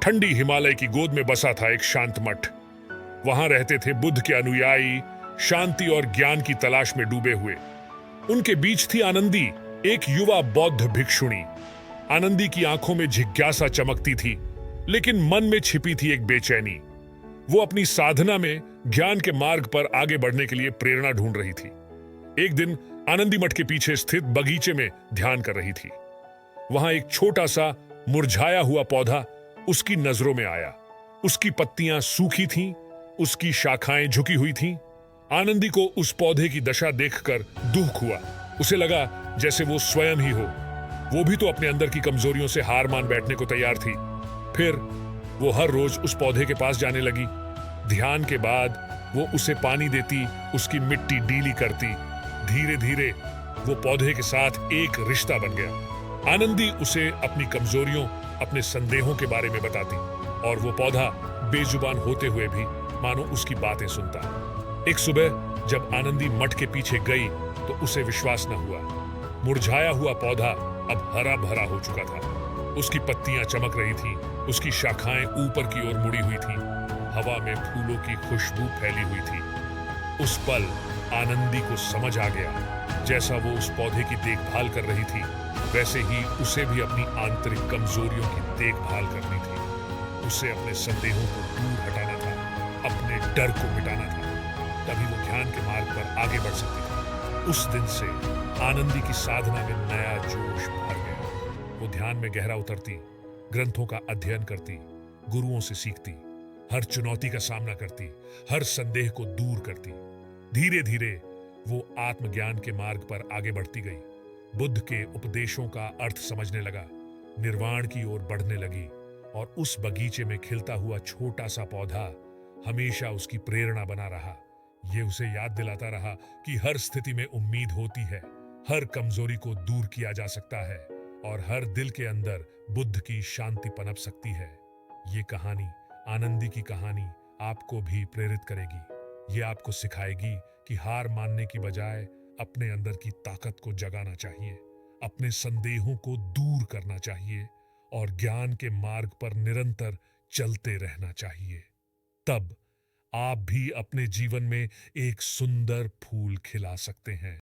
ठंडी हिमालय की गोद में बसा था एक शांत मठ। वहां रहते थे बुद्ध के अनुयायी, शांति और ज्ञान की तलाश में डूबे हुए। उनके बीच थी आनंदी, एक युवा बौद्ध भिक्षुणी। आनंदी की आंखों में जिज्ञासा चमकती थी, लेकिन मन में छिपी थी एक बेचैनी। वो अपनी साधना में ज्ञान के मार्ग पर आगे बढ़ने के लिए प्रेरणा ढूंढ रही थी। एक दिन आनंदी मठ के पीछे स्थित बगीचे में ध्यान कर रही थी। वहां एक छोटा सा मुरझाया हुआ पौधा उसकी नजरों में आया। उसकी पत्तियां सूखी थीं, उसकी शाखाएं झुकी हुई थीं। आनंदी को उस पौधे की दशा देखकर दुख हुआ। उसे लगा जैसे वो स्वयं ही हो। वो भी तो अपने अंदर की कमजोरियों से हार मान बैठने को तैयार थी। फिर वो हर रोज उस पौधे के पास जाने लगी। ध्यान के बाद वो उसे पानी देती, उसकी मिट्टी डीली करती। धीरे धीरे वो पौधे के साथ एक रिश्ता बन गया। आनंदी उसे अपनी कमजोरियों, अपने संदेहों के बारे में बताती और वो पौधा बेजुबान होते हुए भी मानो उसकी बातें सुनता। एक सुबह जब आनंदी मठ के पीछे गई तो उसे विश्वास न हुआ। मुरझाया हुआ पौधा अब हरा भरा हो चुका था। उसकी पत्तियां चमक रही थीं, उसकी शाखाएं ऊपर की ओर मुड़ी हुई थीं। हवा में फूलों की खुशबू फैली हुई थी। उस पल आनंदी को समझ आ गया, जैसा वो उस पौधे की देखभाल कर रही थी, वैसे ही उसे भी अपनी आंतरिक कमजोरियों की देखभाल करनी थी। उसे अपने संदेहों को दूर हटाना था, अपने डर को मिटाना था। तभी वो ज्ञान के मार्ग पर आगे बढ़ सकती थी। उस दिन से आनंदी की साधना में नया जोश भर गया। वो ध्यान में गहरा उतरती, ग्रंथों का अध्ययन करती, गुरुओं से सीखती, हर चुनौती का सामना करती, हर संदेह को दूर करती। धीरे धीरे वो आत्मज्ञान के मार्ग पर आगे बढ़ती गई। बुद्ध के उपदेशों का अर्थ समझने लगा, निर्वाण की ओर बढ़ने लगी और उस बगीचे में खिलता हुआ छोटा सा पौधा हमेशा उसकी प्रेरणा बना रहा। ये उसे याद दिलाता रहा कि हर स्थिति में उम्मीद होती है, हर कमजोरी को दूर किया जा सकता है और हर दिल के अंदर बुद्ध की शांति पनप सकती है। ये कहानी, आनंदी की कहानी, आपको भी प्रेरित करेगी। ये आपको सिखाएगी कि हार मानने की बजाय अपने अंदर की ताकत को जगाना चाहिए, अपने संदेहों को दूर करना चाहिए और ज्ञान के मार्ग पर निरंतर चलते रहना चाहिए। तब आप भी अपने जीवन में एक सुंदर फूल खिला सकते हैं।